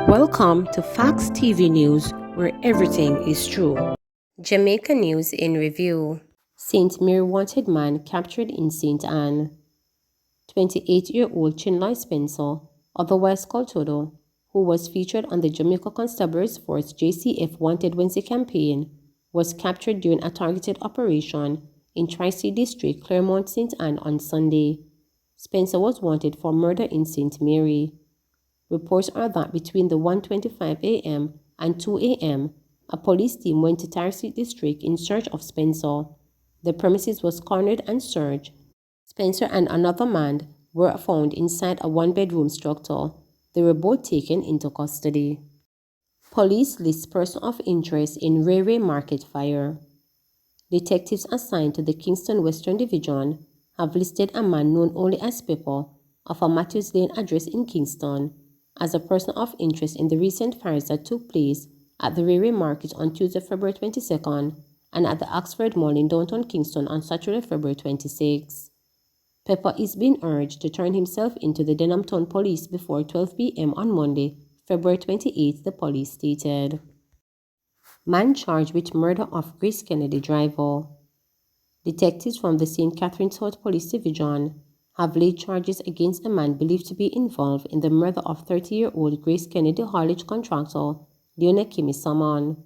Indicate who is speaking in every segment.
Speaker 1: Welcome to Fox TV News, where everything is true. Jamaica News in Review. St. Mary wanted man captured in St. Anne. 28-year-old Chinloy Spencer, otherwise called Todo, who was featured on the Jamaica Constabulary Force JCF Wanted Wednesday campaign, was captured during a targeted operation in Tri-State District, Claremont, St. Anne on Sunday. Spencer was wanted for murder in St. Mary. Reports are that between the 1:25 a.m. and 2 a.m., a police team went to Tri-State District in search of Spencer. The premises was cornered and searched. Spencer and another man were found inside a one-bedroom structure. They were both taken into custody. Police list person of interest in Railway Market fire. Detectives assigned to the Kingston Western Division have listed a man known only as Pepper of a Matthews Lane address in Kingston as a person of interest in the recent fires that took place at the Railway Market on Tuesday, February 22nd, and at the Oxford Mall in downtown Kingston on Saturday, February 26. Pepper is being urged to turn himself into the Denham Town Police before 12 p.m. on Monday, February 28, the police stated. Man charged with murder of Grace Kennedy driver. Detectives from the St. Catherine South Police Division have laid charges against a man believed to be involved in the murder of 30-year-old Grace Kennedy haulage contractor Leona Kimi Salmon,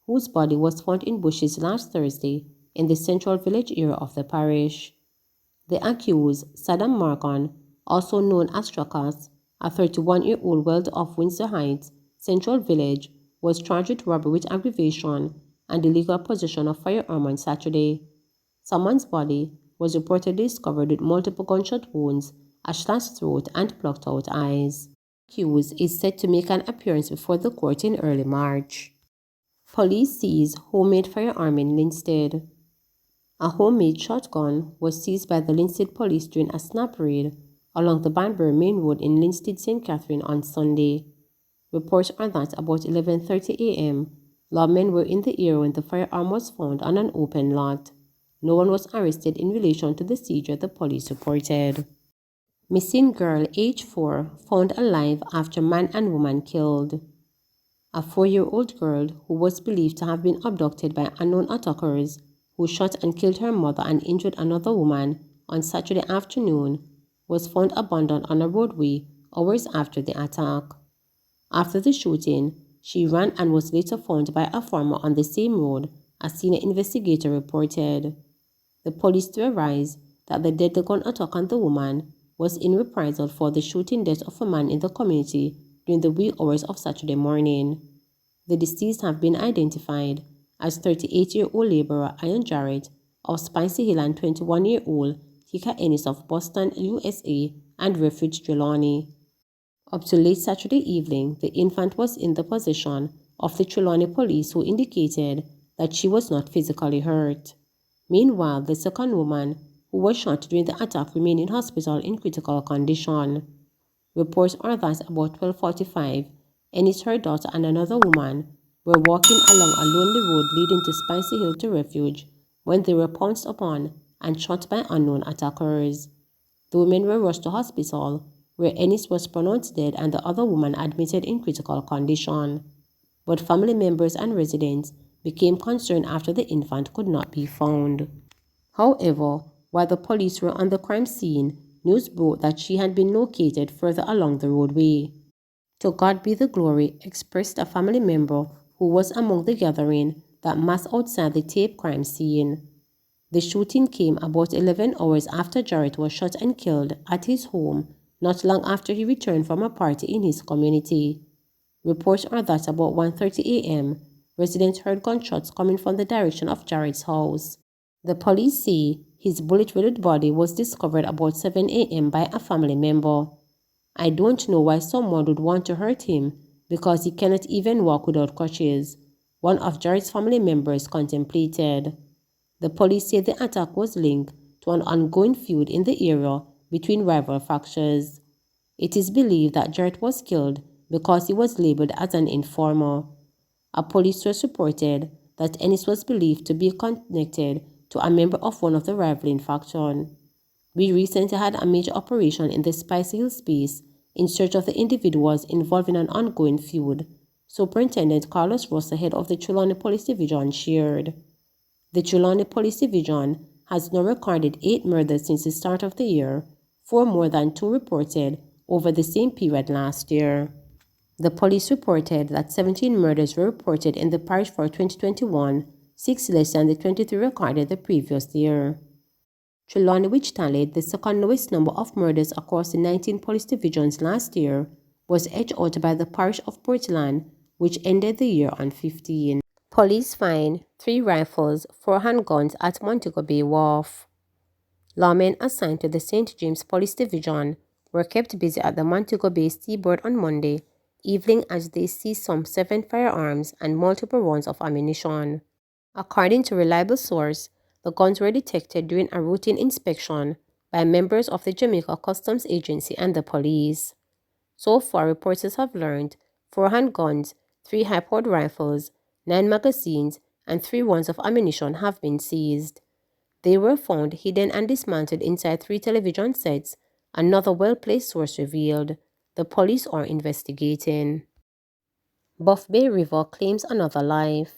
Speaker 1: whose body was found in bushes last Thursday in the central village area of the parish. The accused, Saddam Morgan, also known as Trakas, a 31-year-old welder of Windsor Heights, Central Village, was charged with robbery with aggravation and illegal possession of firearm on Saturday. Salmon's body was reportedly discovered with multiple gunshot wounds, a slashed throat, and plucked out eyes. The accused is set to make an appearance before the court in early March. Police seize homemade firearm in Linstead. A homemade shotgun was seized by the Linstead police during a snap raid along the Banbury Main Road in Linstead, St. Catherine on Sunday. Reports are that about 11:30 a.m., lawmen were in the area when the firearm was found on an open lot. No one was arrested in relation to the seizure, the police reported. Missing girl age 4 found alive after man and woman killed. A 4-year-old girl who was believed to have been abducted by unknown attackers who shot and killed her mother and injured another woman on Saturday afternoon was found abandoned on a roadway hours after the attack. After the shooting, she ran and was later found by a farmer on the same road, a senior investigator reported. The police theorized that the deadly gun attack on the woman was in reprisal for the shooting death of a man in the community during the wee hours of Saturday morning. The deceased have been identified as 38-year-old laborer Ian Jarrett of Spicy Hill and 21-year-old Tika Ennis of Boston, USA, and Refuge Trelawney. Up to late Saturday evening, the infant was in the possession of the Trelawney police, who indicated that she was not physically hurt. Meanwhile, the second woman, who was shot during the attack, remained in hospital in critical condition. Reports are that about 12:45, Ennis, her daughter, and another woman were walking along a lonely road leading to Spicy Hill to Refuge when they were pounced upon and shot by unknown attackers. The women were rushed to hospital, where Ennis was pronounced dead and the other woman admitted in critical condition. But family members and residents became concerned after the infant could not be found. However, while the police were on the crime scene, news broke that she had been located further along the roadway. To God be the glory, expressed a family member who was among the gathering that massed outside the tape crime scene. The shooting came about 11 hours after Jarrett was shot and killed at his home not long after he returned from a party in his community. Reports are that about 1:30 a.m., residents heard gunshots coming from the direction of Jarrett's house. The police say his bullet-riddled body was discovered about 7 a.m. by a family member. I don't know why someone would want to hurt him because he cannot even walk without crutches, one of Jarrett's family members contemplated. The police say the attack was linked to an ongoing feud in the area between rival factions. It is believed that Jarrett was killed because he was labeled as an informer. A police source reported that Ennis was believed to be connected to a member of one of the rivaling factions. We recently had a major operation in the Spicy Hill space in search of the individuals involved in an ongoing feud, Superintendent Carlos Rosa, head of the Trelawney Police Division, shared. The Trelawney Police Division has now recorded 8 murders since the start of the year, 4 more than 2 reported over the same period last year. The police reported that 17 murders were reported in the parish for 2021, 6 less than the 23 recorded the previous year. Trelawney, which tallied the second lowest number of murders across the 19 police divisions last year, was edged out by the parish of Portland, which ended the year on 15. Police find 3 rifles, 4 handguns at Montego Bay Wharf. Lawmen assigned to the St. James Police Division were kept busy at the Montego Bay seaboard on Monday evening as they seized some 7 firearms and multiple rounds of ammunition. According to a reliable source, the guns were detected during a routine inspection by members of the Jamaica Customs Agency and the police. So far, reporters have learned 4 handguns, 3 high-powered rifles, 9 magazines, and 3 rounds of ammunition have been seized. They were found hidden and dismantled inside 3 television sets, another well-placed source revealed. The police are investigating. Buff Bay River claims another life.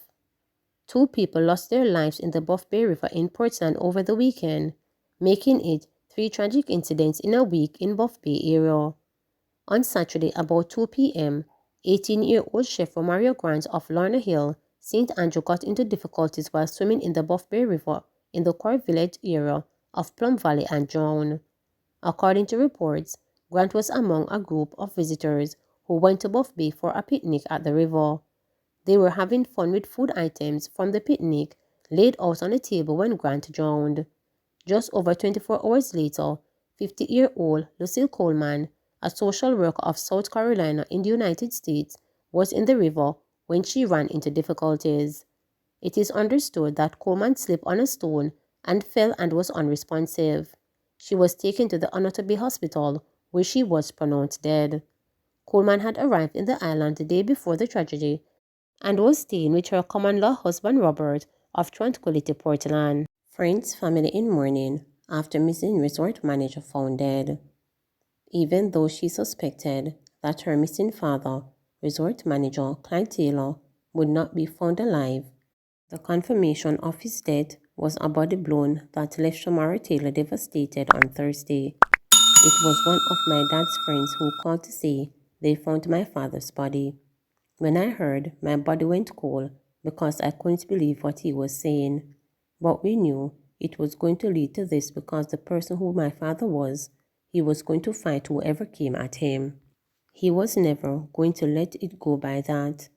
Speaker 1: 2 people lost their lives in the Buff Bay River in Portland over the weekend, making it 3 tragic incidents in a week in Buff Bay area. On Saturday, about 2 p.m., 18-year-old chef Romario Grant of Lorna Hill, St. Andrew got into difficulties while swimming in the Buff Bay River in the Core Village area of Plum Valley and drowned. According to reports, Grant was among a group of visitors who went to Buff Bay for a picnic at the river. They were having fun with food items from the picnic laid out on the table when Grant drowned. Just over 24 hours later, 50-year-old Lucille Coleman, a social worker of South Carolina in the United States, was in the river when she ran into difficulties. It is understood that Coleman slipped on a stone and fell and was unresponsive. She was taken to the Onoto Hospital, where she was pronounced dead. Coleman had arrived in the island the day before the tragedy and was staying with her common-law husband Robert of Tranquility, Portland. Friends, family in mourning after missing resort manager found dead. Even though she suspected that her missing father, resort manager Clyde Taylor, would not be found alive, the confirmation of his death was a body blow that left Shamara Taylor devastated on Thursday. It was one of my dad's friends who called to say they found my father's body. When I heard, my body went cold because I couldn't believe what he was saying. But we knew it was going to lead to this because the person who my father was, he was going to fight whoever came at him. He was never going to let it go by that.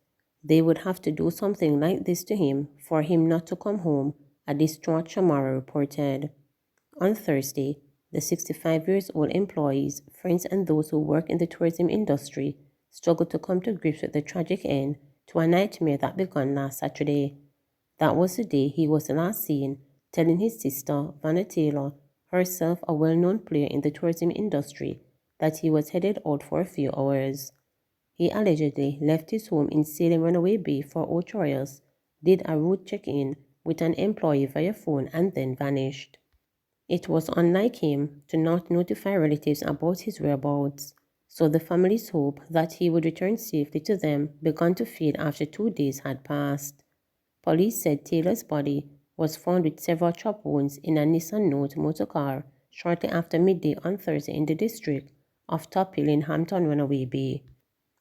Speaker 1: They would have to do something like this to him for him not to come home, a distraught Shamara reported. On Thursday, the 65-year-old employees, friends and those who work in the tourism industry struggled to come to grips with the tragic end to a nightmare that began last Saturday. That was the day he was last seen telling his sister, Vanna Taylor, herself a well-known player in the tourism industry, that he was headed out for a few hours. He allegedly left his home in Salem Runaway Bay for Ocho Rios, did a route check-in with an employee via phone and then vanished. It was unlike him to not notify relatives about his whereabouts, so the family's hope that he would return safely to them began to fade after 2 days had passed. Police said Taylor's body was found with several chop wounds in a Nissan Note motorcar shortly after midday on Thursday in the district of Top Hill in Hampton Runaway Bay.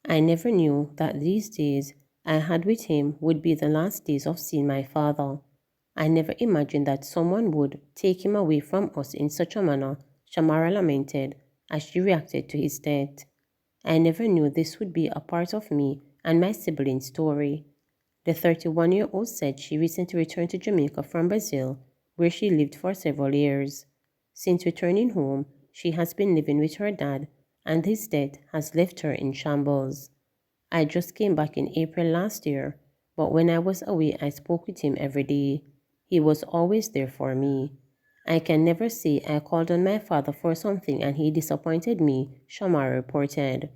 Speaker 1: I never knew that these days I had with him would be the last days of seeing my father. I never imagined that someone would take him away from us in such a manner, Shamara lamented as she reacted to his death. I never knew this would be a part of me and my siblings' story. The 31-year-old said she recently returned to Jamaica from Brazil, where she lived for several years. Since returning home, she has been living with her dad, and his death has left her in shambles. I just came back in April last year, but when I was away, I spoke with him every day. He was always there for me. I can never say I called on my father for something and he disappointed me, Shamar reported.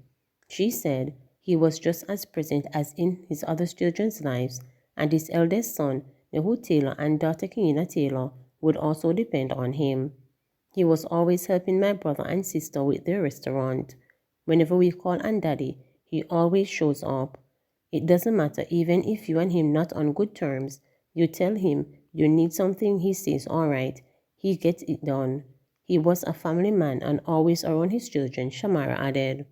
Speaker 1: She said he was just as present as in his other children's lives, and his eldest son, Nehu Taylor, and daughter Kingina Taylor would also depend on him. He was always helping my brother and sister with their restaurant. Whenever we call on Daddy, he always shows up. It doesn't matter, even if you and him not on good terms, you tell him you need something, he says alright, he gets it done. He was a family man and always around his children, Shamara added.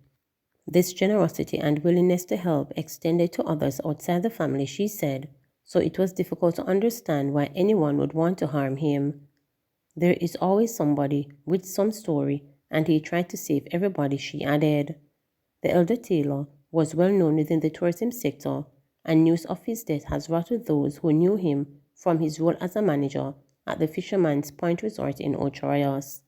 Speaker 1: This generosity and willingness to help extended to others outside the family, she said, so it was difficult to understand why anyone would want to harm him. There is always somebody with some story, and he tried to save everybody, she added. The elder Taylor was well known within the tourism sector, and news of his death has rattled those who knew him from his role as a manager at the Fisherman's Point Resort in Ocho Rios.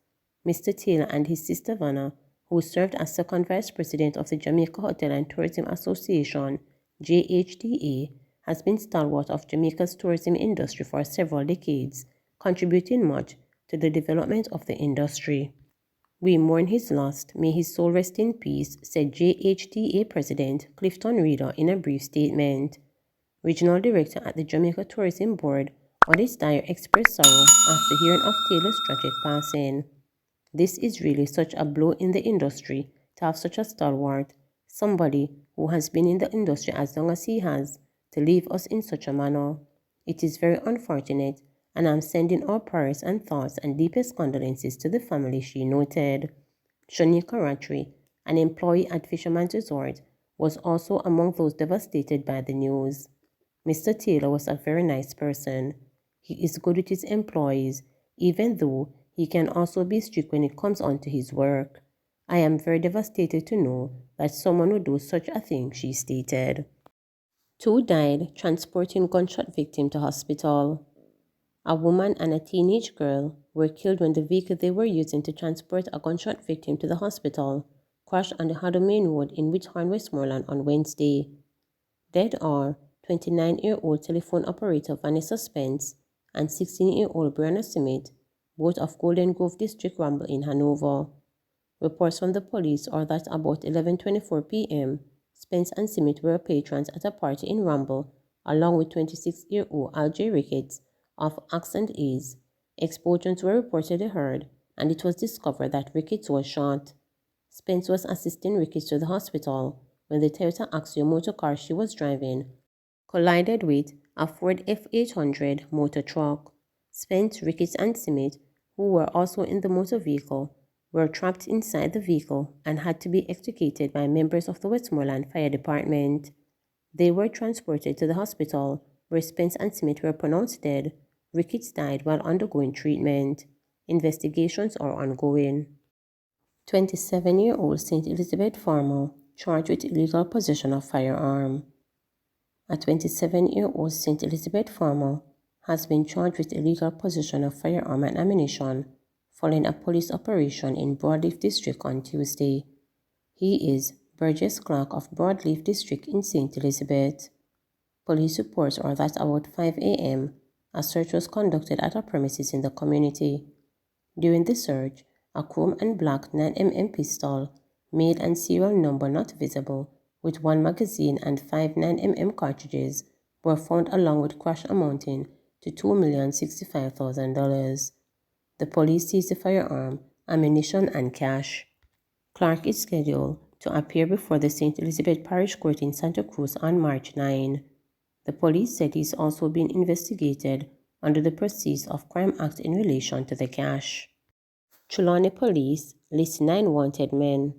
Speaker 1: Mr. Taylor and his sister Vanna, who served as second vice president of the Jamaica Hotel and Tourism Association, JHTA, has been stalwart of Jamaica's tourism industry for several decades, contributing much to the development of the industry. We mourn his loss. May his soul rest in peace, said JHTA President Clifton Reeder in a brief statement. Regional Director at the Jamaica Tourism Board, Odis Dyer, expressed sorrow after hearing of Taylor's tragic passing. This is really such a blow in the industry to have such a stalwart, somebody who has been in the industry as long as he has, to leave us in such a manner. It is very unfortunate, and I'm sending our prayers and thoughts and deepest condolences to the family, she noted. Shanika Rattray, an employee at Fisherman's Resort, was also among those devastated by the news. Mr. Taylor was a very nice person. He is good with his employees, even though he can also be strict when it comes on to his work. I am very devastated to know that someone would do such a thing, she stated. 2 died transporting gunshot victim to hospital. A woman and a teenage girl were killed when the vehicle they were using to transport a gunshot victim to the hospital crashed on the Haddo Main Road in Whithorn, Westmoreland on Wednesday. Dead are 29-year-old telephone operator Vanessa Spence and 16-year-old Brianna Smith, both of Golden Grove District Rumble in Hanover. Reports from the police are that about 11:24 p.m., Spence and Smith were patrons at a party in Rumble, along with 26-year-old Alj Ricketts of Accent Ease. Explosions were reportedly heard, and it was discovered that Ricketts was shot. Spence was assisting Ricketts to the hospital when the Toyota Axio motor car she was driving collided with a Ford F800 motor truck. Spence, Ricketts, and Smith, who were also in the motor vehicle, were trapped inside the vehicle and had to be extricated by members of the Westmoreland Fire Department. They were transported to the hospital, where Spence and Smith were pronounced dead. Ricketts died while undergoing treatment. Investigations are ongoing. 27-year-old St. Elizabeth farmer charged with illegal possession of firearm. A 27-year-old St. Elizabeth farmer has been charged with illegal possession of firearm and ammunition following a police operation in Broadleaf District on Tuesday. He is Burgess Clark of Broadleaf District in St. Elizabeth. Police reports are that about 5 a.m., a search was conducted at a premises in the community. During the search, a chrome and black 9mm pistol, made and serial number not visible, with 1 magazine and 5 9mm cartridges were found along with cash amounting to $2,065,000. The police seized the firearm, ammunition, and cash. Clark is scheduled to appear before the St. Elizabeth Parish Court in Santa Cruz on March 9. The police said he is also being investigated under the Proceeds of Crime Act in relation to the cash. Trelawney Police lists 9 wanted men.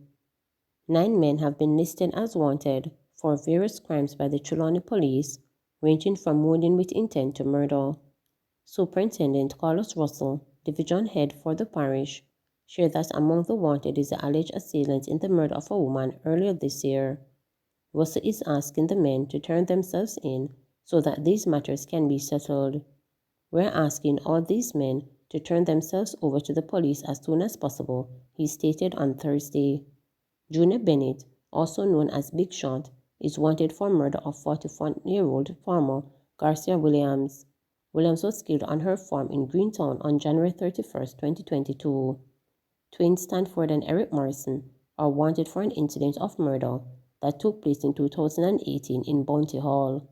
Speaker 1: 9 men have been listed as wanted for various crimes by the Trelawney Police, ranging from wounding with intent to murder. Superintendent Carlos Russell, Division Head for the parish, shared that among the wanted is the alleged assailant in the murder of a woman earlier this year. Russell is asking the men to turn themselves in so that these matters can be settled. We're asking all these men to turn themselves over to the police as soon as possible, he stated on Thursday. Junior Bennett, also known as Big Shot, is wanted for murder of 44-year-old farmer Garcia Williams. Williams was killed on her farm in Greentown on January 31, 2022. Twins Stanford and Eric Morrison are wanted for an incident of murder that took place in 2018 in Bounty Hall.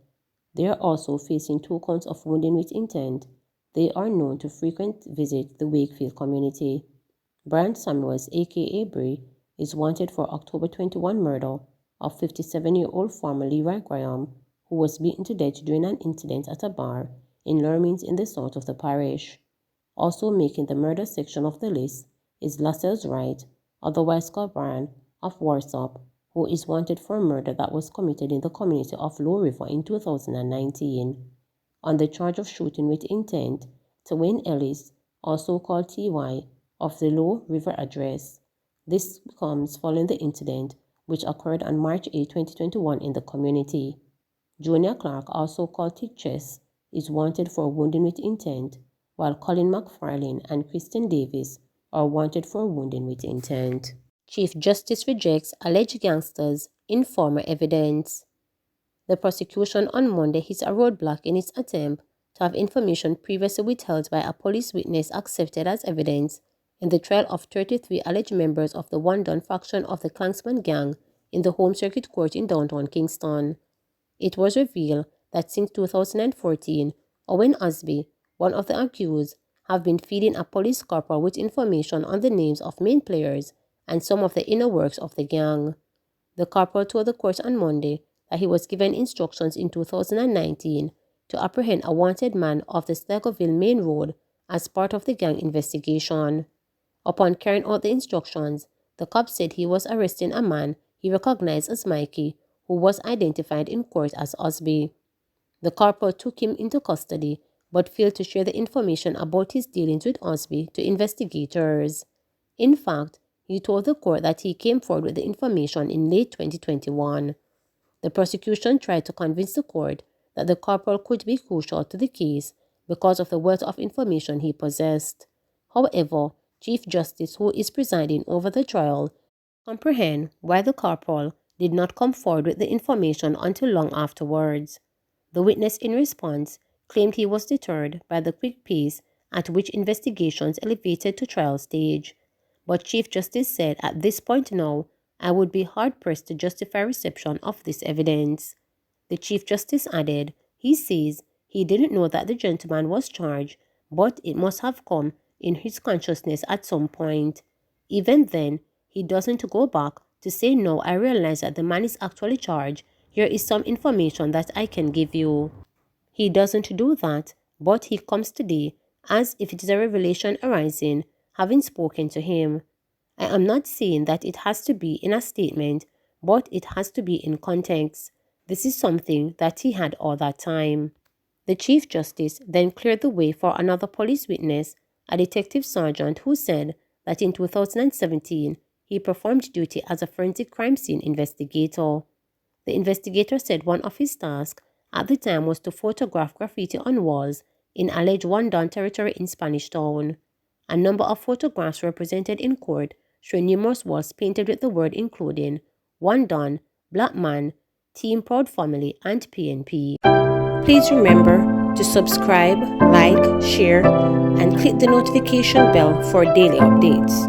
Speaker 1: They are also facing 2 counts of wounding with intent. They are known to frequently visit the Wakefield community. Brian Samuels, aka Bray, is wanted for October 21 murder of 57-year-old farmer Leroy Graham, who was beaten to death during an incident at a bar in Lurmins in the south of the parish. Also making the murder section of the list is Lascelles Wright, otherwise Corbaran, of Warsop, who is wanted for a murder that was committed in the community of Low River in 2019. On the charge of shooting with intent, Twain Ellis, also called TY, of the Low River address. This comes following the incident, which occurred on March 8, 2021 in the community. Junior Clark, also called Tick Chess, is wanted for wounding with intent, while Colin McFarlane and Kristen Davis are wanted for wounding with intent. Chief Justice rejects alleged gangsters' informer evidence. The prosecution on Monday hit a roadblock in its attempt to have information previously withheld by a police witness accepted as evidence in the trial of 33 alleged members of the one-done faction of the Clansmen gang in the Home Circuit Court in downtown Kingston. It was revealed that since 2014, Owen Osby, one of the accused, have been feeding a police corporal with information on the names of main players and some of the inner works of the gang. The corporal told the court on Monday that he was given instructions in 2019 to apprehend a wanted man off the Slagoville Main Road as part of the gang investigation. Upon carrying out the instructions, the cop said he was arresting a man he recognized as Mikey, who was identified in court as Osby. The corporal took him into custody but failed to share the information about his dealings with Osby to investigators. In fact, he told the court that he came forward with the information in late 2021. The prosecution tried to convince the court that the corporal could be crucial to the case because of the wealth of information he possessed. However, Chief Justice, who is presiding over the trial, comprehend why the corporal did not come forward with the information until long afterwards. The witness in response claimed he was deterred by the quick pace at which investigations elevated to trial stage. But Chief Justice said at this point now, I would be hard-pressed to justify reception of this evidence. The Chief Justice added, he says he didn't know that the gentleman was charged, but it must have come in his consciousness at some point. Even then, he doesn't go back to say, no, I realize that the man is actually charged. Here is some information that I can give you. He doesn't do that, but he comes today as if it is a revelation arising, having spoken to him. I am not saying that it has to be in a statement, but it has to be in context. This is something that he had all that time. The Chief Justice then cleared the way for another police witness, a detective sergeant who said that in 2017, he performed duty as a forensic crime scene investigator. The investigator said one of his tasks at the time was to photograph graffiti on walls in alleged one-done territory in Spanish Town. A number of photographs were presented in court showing numerous walls painted with the word including One Done, Black Man, Team Proud Family, and PNP. Please remember to subscribe, like, share, and click the notification bell for daily updates.